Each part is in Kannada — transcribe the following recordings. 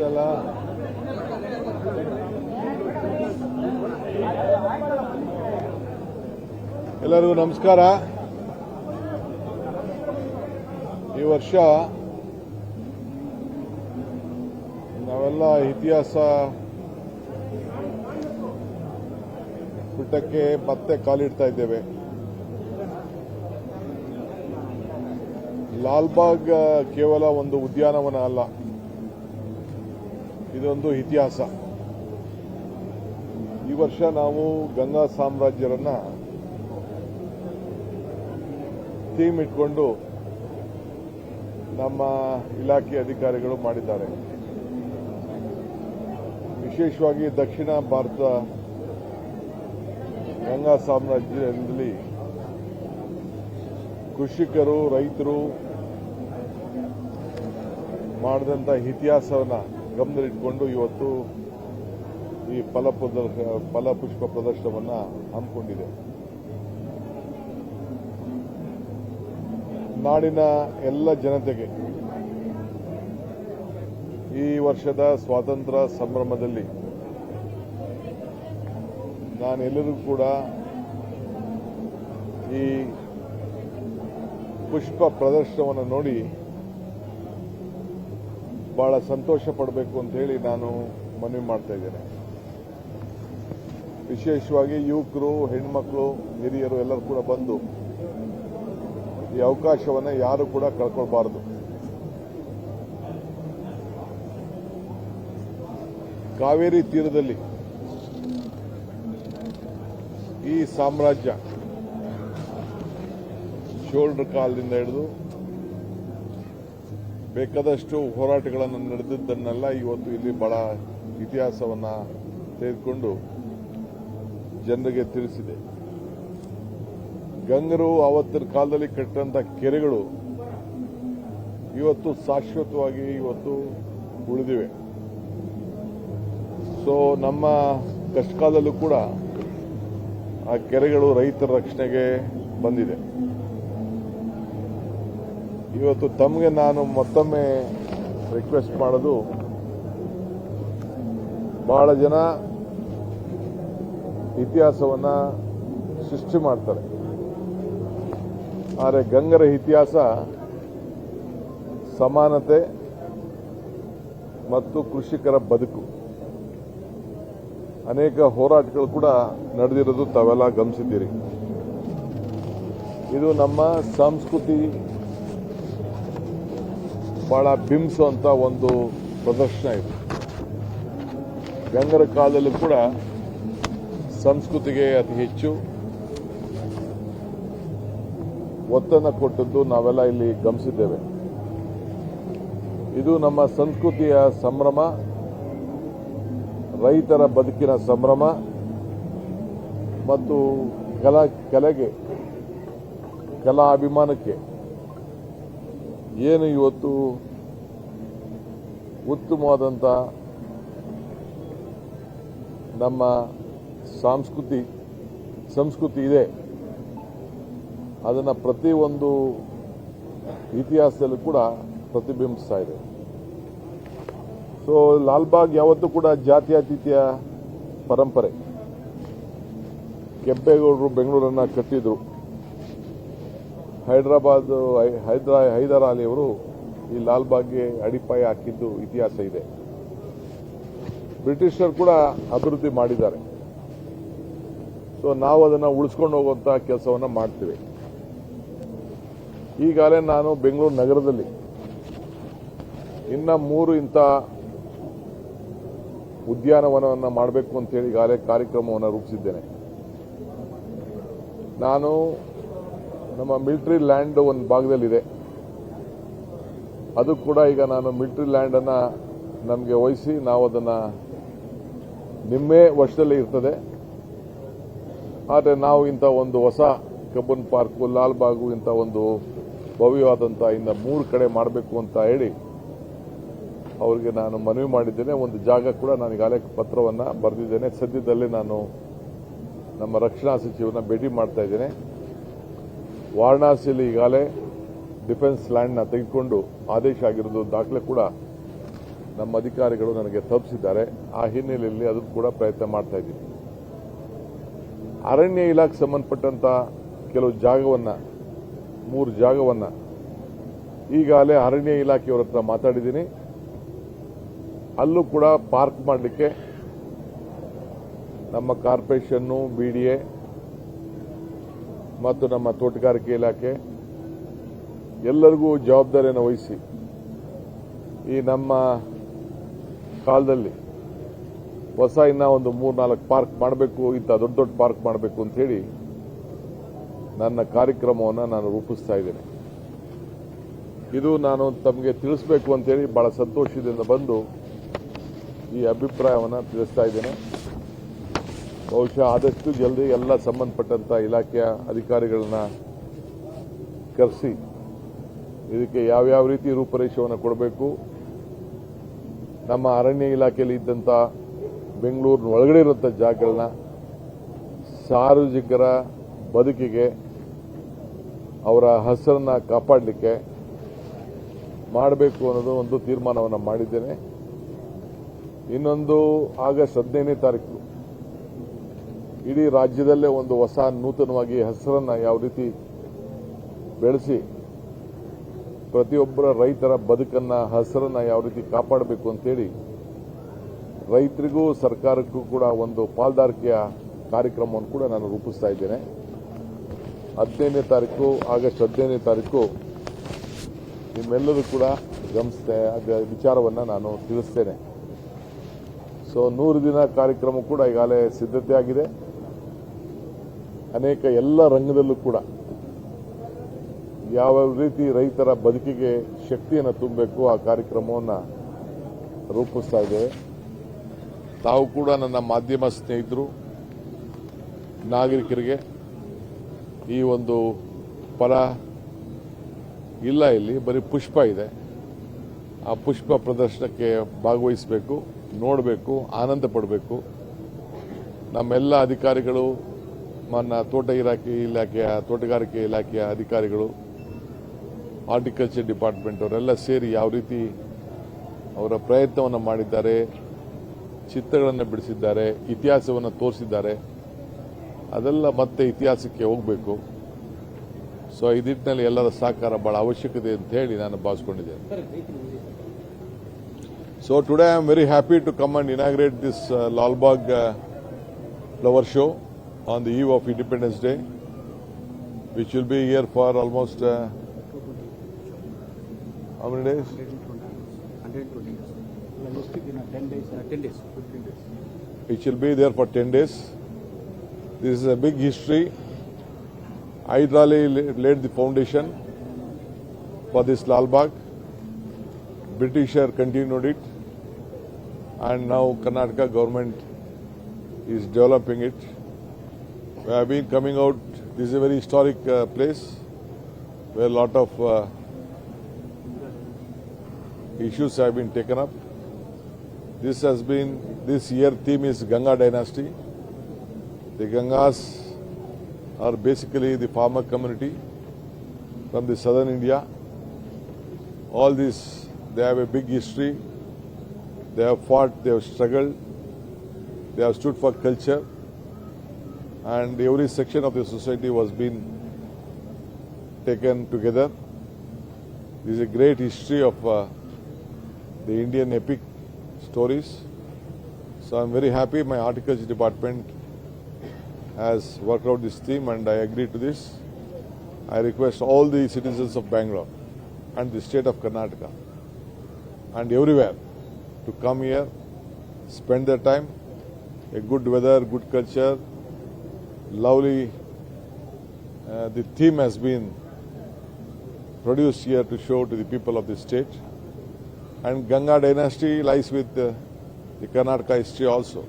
ಅಲ್ಲ ಎಲ್ಲರಿಗೂ ನಮಸ್ಕಾರ. ಈ ವರ್ಷ ನಾವೆಲ್ಲ ಇತಿಹಾಸ ಪುಟಕ್ಕೆ ಮತ್ತೆ ಕಾಲಿಡ್ತಾ ಇದ್ದೇವೆ. ಲಾಲ್ಬಾಗ್ ಕೇವಲ ಒಂದು ಉದ್ಯಾನವನ ಅಲ್ಲ, ಇದೊಂದು ಇತಿಹಾಸ. ಈ ವರ್ಷ ನಾವು ಗಂಗಾ ಸಾಮ್ರಾಜ್ಯರನ್ನ ಥೀಮ್ ಇಟ್ಕೊಂಡು ನಮ್ಮ ಇಲಾಖೆ ಅಧಿಕಾರಿಗಳು ಮಾಡಿದ್ದಾರೆ. ವಿಶೇಷವಾಗಿ ದಕ್ಷಿಣ ಭಾರತ ಗಂಗಾ ಸಾಮ್ರಾಜ್ಯದಲ್ಲಿ ಕೃಷಿಕರು, ರೈತರು ಮಾಡಿದಂಥ ಇತಿಹಾಸವನ್ನು ಗಮನದಲ್ಲಿಟ್ಟುಕೊಂಡು ಇವತ್ತು ಈ ಫಲಪುಷ್ಪ ಪ್ರದರ್ಶನವನ್ನು ಹಮ್ಮಿಕೊಂಡಿದೆ. ನಾಡಿನ ಎಲ್ಲ ಜನತೆಗೆ ಈ ವರ್ಷದ ಸ್ವಾತಂತ್ರ್ಯ ಸಂಭ್ರಮದಲ್ಲಿ ನಾನೆಲ್ಲರಿಗೂ ಕೂಡ ಈ ಪುಷ್ಪ ಪ್ರದರ್ಶನವನ್ನು ನೋಡಿ ಬಹಳ ಸಂತೋಷ ಪಡಬೇಕು ಅಂತ ಹೇಳಿ ನಾನು ಮನವಿ ಮಾಡ್ತಾ ಇದ್ದೇನೆ. ವಿಶೇಷವಾಗಿ ಯುವಕರು, ಹೆಣ್ಮಕ್ಳು, ಹಿರಿಯರು ಎಲ್ಲರೂ ಕೂಡ ಬಂದು ಈ ಅವಕಾಶವನ್ನು ಯಾರು ಕೂಡ ಕಳ್ಕೊಳ್ಬಾರದು. ಕಾವೇರಿ ತೀರದಲ್ಲಿ ಈ ಸಾಮ್ರಾಜ್ಯ ಶೋಲ್ಡರ್ ಕಾಲದಿಂದ ಹಿಡಿದು ಬೇಕಾದಷ್ಟು ಹೋರಾಟಗಳನ್ನು ನಡೆದಿದ್ದನ್ನೆಲ್ಲ ಇವತ್ತು ಇಲ್ಲಿ ಬಹಳ ಇತಿಹಾಸವನ್ನು ತೆಗೆದುಕೊಂಡು ಜನರಿಗೆ ತಿಳಿಸಿದೆ. ಗಂಗರು ಆವತ್ತಿನ ಕಾಲದಲ್ಲಿ ಕಟ್ಟಿದಂಥ ಕೆರೆಗಳು ಇವತ್ತು ಶಾಶ್ವತವಾಗಿ ಇವತ್ತು ಉಳಿದಿವೆ. ಸೊ ನಮ್ಮ ಕಷ್ಟಕಾಲದಲ್ಲೂ ಕೂಡ ಆ ಕೆರೆಗಳು ರೈತರ ರಕ್ಷಣೆಗೆ ಬಂದಿದೆ. ಇವತ್ತು ತಮಗೆ ನಾನು ಮತ್ತೊಮ್ಮೆ ರಿಕ್ವೆಸ್ಟ್ ಮಾಡೋದು, ಬಹಳ ಜನ ಇತಿಹಾಸವನ್ನು ಸೃಷ್ಟಿ ಮಾಡ್ತಾರೆ, ಆದರೆ ಗಂಗರ ಇತಿಹಾಸ ಸಮಾನತೆ ಮತ್ತು ಕೃಷಿಕರ ಬದುಕು. ಅನೇಕ ಹೋರಾಟಗಳು ಕೂಡ ನಡೆದಿರೋದು ತಾವೆಲ್ಲ ಗಮನಿಸಿದ್ದೀರಿ. ಇದು ನಮ್ಮ ಸಂಸ್ಕೃತಿ ಬಹಳ ಬಿಂಬಿಸುವಂತ ಒಂದು ಪ್ರದರ್ಶನ ಇದು. ಗಂಗರ ಕಾಲದಲ್ಲೂ ಕೂಡ ಸಂಸ್ಕೃತಿಗೆ ಅತಿ ಹೆಚ್ಚು ಒತ್ತನ್ನು ಕೊಟ್ಟದ್ದು ನಾವೆಲ್ಲ ಇಲ್ಲಿ ಗಮನಿಸಿದ್ದೇವೆ. ಇದು ನಮ್ಮ ಸಂಸ್ಕೃತಿಯ ಸಂಭ್ರಮ, ರೈತರ ಬದುಕಿನ ಸಂಭ್ರಮ ಮತ್ತು ಕಲೆಗೆ, ಕಲಾ ಅಭಿಮಾನಕ್ಕೆ ಏನು ಇವತ್ತು ಉತ್ತಮವಾದಂಥ ನಮ್ಮ ಸಂಸ್ಕೃತಿ ಇದೆ, ಅದನ್ನು ಪ್ರತಿಯೊಂದು ಇತಿಹಾಸದಲ್ಲೂ ಕೂಡ ಪ್ರತಿಬಿಂಬಿಸ್ತಾ ಇದೆ. ಸೊ ಲಾಲ್ಬಾಗ್ ಯಾವತ್ತೂ ಕೂಡ ಜಾತ್ಯತೀತ ಪರಂಪರೆ. ಕೆಂಪೇಗೌಡರು ಬೆಂಗಳೂರನ್ನು ಕಟ್ಟಿದ್ರು. ಹೈದರ್ ಅಲಿ ಅವರು ಈ ಲಾಲ್ಬಾಗ್ಗೆ ಅಡಿಪಾಯ ಹಾಕಿದ್ದು ಇತಿಹಾಸ ಇದೆ. ಬ್ರಿಟಿಷರು ಕೂಡ ಅಭಿವೃದ್ಧಿ ಮಾಡಿದ್ದಾರೆ. ಸೊ ನಾವು ಅದನ್ನು ಉಳಿಸ್ಕೊಂಡು ಹೋಗುವಂಥ ಕೆಲಸವನ್ನು ಮಾಡ್ತೀವಿ. ಈಗಾಗಲೇ ನಾನು ಬೆಂಗಳೂರು ನಗರದಲ್ಲಿ ಇನ್ನ 3 ಇಂಥ ಉದ್ಯಾನವನವನ್ನು ಮಾಡಬೇಕು ಅಂತೇಳಿ ಈಗಾಗಲೇ ಕಾರ್ಯಕ್ರಮವನ್ನು ರೂಪಿಸಿದ್ದೇನೆ. ನಾನು ನಮ್ಮ ಮಿಲಿಟರಿ ಲ್ಯಾಂಡ್ ಒಂದು ಭಾಗದಲ್ಲಿದೆ, ಅದು ಕೂಡ ಈಗ ನಾನು ಮಿಲಿಟರಿ ಲ್ಯಾಂಡನ್ನು ನಮಗೆ ವಹಿಸಿ ನಾವು ಅದನ್ನು ನಿಮ್ಮೇ ವಶದಲ್ಲಿ ಇರ್ತದೆ. ಆದರೆ ನಾವು ಇಂಥ ಒಂದು ಹೊಸ ಕಬ್ಬನ್ ಪಾರ್ಕು, ಲಾಲ್ಬಾಗು ಇಂಥ ಒಂದು ಭವ್ಯವಾದಂಥ ಇನ್ನ 3 ಕಡೆ ಮಾಡಬೇಕು ಅಂತ ಹೇಳಿ ಅವರಿಗೆ ನಾನು ಮನವಿ ಮಾಡಿದ್ದೇನೆ. ಒಂದು ಜಾಗ ಕೂಡ ನಾನು ಈಗಾಗಲೇ ಪತ್ರವನ್ನು ಬರೆದಿದ್ದೇನೆ. ಸದ್ಯದಲ್ಲೇ ನಾನು ನಮ್ಮ ರಕ್ಷಣಾ ಸಚಿವರನ್ನ ಭೇಟಿ ಮಾಡ್ತಾ ಇದ್ದೇನೆ. ವಾರಣಾಸಿಯಲ್ಲಿ ಈಗಾಗಲೇ ಡಿಫೆನ್ಸ್ ಲ್ಯಾಂಡ್ನ ತೆಗೆದುಕೊಂಡು ಆದೇಶ ಆಗಿರೋದು ದಾಖಲೆ ಕೂಡ ನಮ್ಮ ಅಧಿಕಾರಿಗಳು ನನಗೆ ತಲುಪಿಸಿದ್ದಾರೆ. ಆ ಹಿನ್ನೆಲೆಯಲ್ಲಿ ಅದನ್ನು ಕೂಡ ಪ್ರಯತ್ನ ಮಾಡ್ತಾ ಇದ್ದೀನಿ. ಅರಣ್ಯ ಇಲಾಖೆ ಸಂಬಂಧಪಟ್ಟಂತ ಕೆಲವು ಜಾಗವನ್ನು 3 ಜಾಗವನ್ನು ಈಗಾಗಲೇ ಅರಣ್ಯ ಇಲಾಖೆಯವರ ಹತ್ರ ಮಾತಾಡಿದ್ದೀನಿ. ಅಲ್ಲೂ ಕೂಡ ಪಾರ್ಕ್ ಮಾಡಲಿಕ್ಕೆ ನಮ್ಮ ಕಾರ್ಪೊರೇಷನ್ನು, ಬಿಡಿಎ ಮತ್ತು ನಮ್ಮ ತೋಟಗಾರಿಕೆ ಇಲಾಖೆ ಎಲ್ಲರಿಗೂ ಜವಾಬ್ದಾರಿಯನ್ನು ವಹಿಸಿ ಈ ನಮ್ಮ ಕಾಲದಲ್ಲಿ ಹೊಸ ಇನ್ನ ಒಂದು 3-4 ಪಾರ್ಕ್ ಮಾಡಬೇಕು, ಇಂಥ ದೊಡ್ಡ ದೊಡ್ಡ ಪಾರ್ಕ್ ಮಾಡಬೇಕು ಅಂತ ಹೇಳಿ ನನ್ನ ಕಾರ್ಯಕ್ರಮವನ್ನು ನಾನು ರೂಪಿಸ್ತಾ ಇದ್ದೇನೆ. ಇದು ನಾನು ತಮಗೆ ತಿಳಿಸಬೇಕು ಅಂತೇಳಿ ಬಹಳ ಸಂತೋಷದಿಂದ ಬಂದು ಈ ಅಭಿಪ್ರಾಯವನ್ನು ತಿಳಿಸ್ತಾ ಇದ್ದೇನೆ. ಬಹುಶಃ ಆದಷ್ಟು ಜಲ್ದಿ ಎಲ್ಲ ಸಂಬಂಧಪಟ್ಟಂತ ಇಲಾಖೆಯ ಅಧಿಕಾರಿಗಳನ್ನ ಕರೆಸಿ ಇದಕ್ಕೆ ಯಾವ್ಯಾವ ರೀತಿ ರೂಪರೇಷೆಯನ್ನು ಕೊಡಬೇಕು, ನಮ್ಮ ಅರಣ್ಯ ಇಲಾಖೆಯಲ್ಲಿ ಇದ್ದಂಥ ಬೆಂಗಳೂರಿನ ಒಳಗಡೆ ಇರುವಂಥ ಜಾಗಗಳನ್ನ ಸಾರ್ವಜನಿಕರ ಬದುಕಿಗೆ ಅವರ ಹೆಸರನ್ನ ಕಾಪಾಡಲಿಕ್ಕೆ ಮಾಡಬೇಕು ಅನ್ನೋದು ಒಂದು ತೀರ್ಮಾನವನ್ನು ಮಾಡಿದ್ದೇನೆ. ಇನ್ನೊಂದು ಆಗಸ್ಟ್ 15ನೇ ತಾರೀಕು ಇಡೀ ರಾಜ್ಯದಲ್ಲೇ ಒಂದು ಹೊಸ ನೂತನವಾಗಿ ಹೆಸರನ್ನ ಯಾವ ರೀತಿ ಬೆಳೆಸಿ ಪ್ರತಿಯೊಬ್ಬರ ರೈತರ ಬದುಕನ್ನ ಹೆಸರನ್ನ ಯಾವ ರೀತಿ ಕಾಪಾಡಬೇಕು ಅಂತೇಳಿ ರೈತರಿಗೂ ಸರ್ಕಾರಕ್ಕೂ ಕೂಡ ಒಂದು ಪಾಲ್ದಾರಿಕೆಯ ಕಾರ್ಯಕ್ರಮವನ್ನು ಕೂಡ ನಾನು ರೂಪಿಸ್ತಾ ಇದ್ದೇನೆ. 15ನೇ ತಾರೀಕು ಆಗಸ್ಟ್ 15ನೇ ತಾರೀಕು ನಿಮ್ಮೆಲ್ಲರೂ ಕೂಡ ವಿಚಾರವನ್ನು ನಾನು ತಿಳಿಸ್ತೇನೆ. ಸೊ 100 ದಿನ ಕಾರ್ಯಕ್ರಮ ಕೂಡ ಈಗಾಗಲೇ ಸಿದ್ಧತೆ ಆಗಿದೆ. ಅನೇಕ ಎಲ್ಲ ರಂಗದಲ್ಲೂ ಕೂಡ ಯಾವ ರೀತಿ ರೈತರ ಬದುಕಿಗೆ ಶಕ್ತಿಯನ್ನು ತುಂಬಬೇಕು ಆ ಕಾರ್ಯಕ್ರಮವನ್ನು ರೂಪಿಸ್ತಾ ಇದ್ದೇವೆ. ತಾವು ಕೂಡ ನನ್ನ ಮಾಧ್ಯಮ ಸ್ನೇಹಿತರು, ನಾಗರಿಕರಿಗೆ ಈ ಒಂದು ಫಲ ಇಲ್ಲ, ಇಲ್ಲಿ ಬರೀ ಪುಷ್ಪ ಇದೆ, ಆ ಪುಷ್ಪ ಪ್ರದರ್ಶನಕ್ಕೆ ಭಾಗವಹಿಸಬೇಕು, ನೋಡಬೇಕು, ಆನಂದ ಪಡಬೇಕು. ನಮ್ಮೆಲ್ಲ ಅಧಿಕಾರಿಗಳು, ನನ್ನ ತೋಟಗಾರಿಕೆ ಇಲಾಖೆಯ ಅಧಿಕಾರಿಗಳು, ಹಾರ್ಟಿಕಲ್ಚರ್ ಡಿಪಾರ್ಟ್ಮೆಂಟ್ ಅವರೆಲ್ಲ ಸೇರಿ ಯಾವ ರೀತಿ ಅವರ ಪ್ರಯತ್ನವನ್ನು ಮಾಡಿದ್ದಾರೆ, ಚಿತ್ರಗಳನ್ನು ಬಿಡಿಸಿದ್ದಾರೆ, ಇತಿಹಾಸವನ್ನು ತೋರಿಸಿದ್ದಾರೆ, ಅದೆಲ್ಲ ಮತ್ತೆ ಇತಿಹಾಸಕ್ಕೆ ಹೋಗಬೇಕು. ಸೊ ಈ ನಿಟ್ಟಿನಲ್ಲಿ ಎಲ್ಲರ ಸಹಕಾರ ಬಹಳ ಅವಶ್ಯಕತೆ ಅಂತ ಹೇಳಿ ನಾನು ಭಾವಿಸಿಕೊಂಡಿದ್ದೇನೆ. So today I am very happy to come and inaugurate this Lal Bagh flower show on the eve of Independence Day, which will be here for almost how many days? 120 days. 10 days. 10 days. 15 days. It will be there for 10 days. This is a big history. Hyderali laid the foundation for this Lal Bagh. Britisher continued it, and now Karnataka government is developing it. We have been coming out. This is a very historic place where a lot of issues have been taken up. This year theme is Ganga dynasty. The Gangas are basically the farmer community from the southern India. All these, they have a big history. They have fought, they have struggled, they have stood for culture, and every section of the society was being taken together. This is a great history of the Indian epic stories. So I am very happy my horticulture department has worked out this theme, and I agree to this. I request all the citizens of Bangalore and the state of Karnataka and everywhere to come here, spend their time, a good weather, good culture, lovely. The theme has been produced here to show to the people of the state, and Ganga dynasty lies with the Karnataka history also.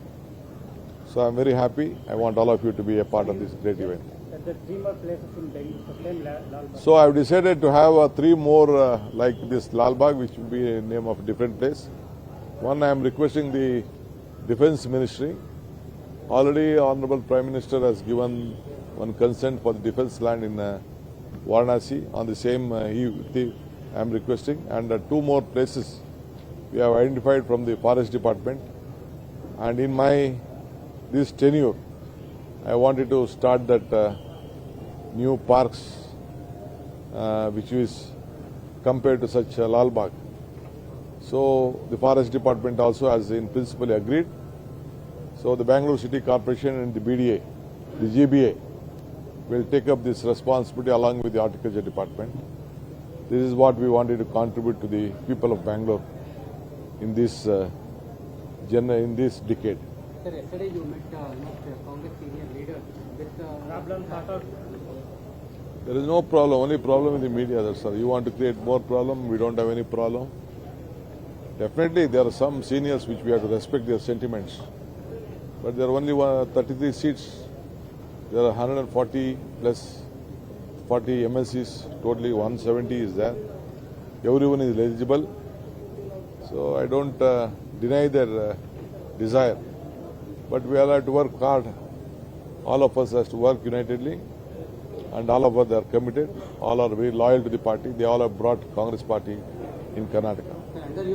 So I am very happy. I want all of you to be a part of this great event. The 3 more places in Delhi, sustain Lal Bagh. So I have decided to have 3 more like this Lal Bagh, which will be a name of a different place. One, I am requesting the Defence Ministry. Already Honorable Prime Minister has given one consent for the defence land in Varanasi. On the same I am requesting, and 2 more places we have identified from the forest department, and in my this tenure, I wanted to start that new parks, which is compared to such Lal Bagh. So the forest department also has in principle agreed. So the Bangalore City Corporation and the BDA, the GBA, will take up this responsibility along with the horticulture department. This is what we wanted to contribute to the people of Bangalore in this in this decade. Sir, yesterday you met Congress senior leader with problem sort of. There is no problem, only problem with the media, that's sir. You want to create more problem, we don't have any problem. Definitely there are some seniors which we have to respect their sentiments. But there are only 33 seats. There are 140 plus 40 MLCs, totally 170 is there. Everyone is eligible. So I don't deny their desire. But we all have to work hard. All of us has to work unitedly. And all of us are committed. All are very loyal to the party. They all have brought Congress party in Karnataka. Under your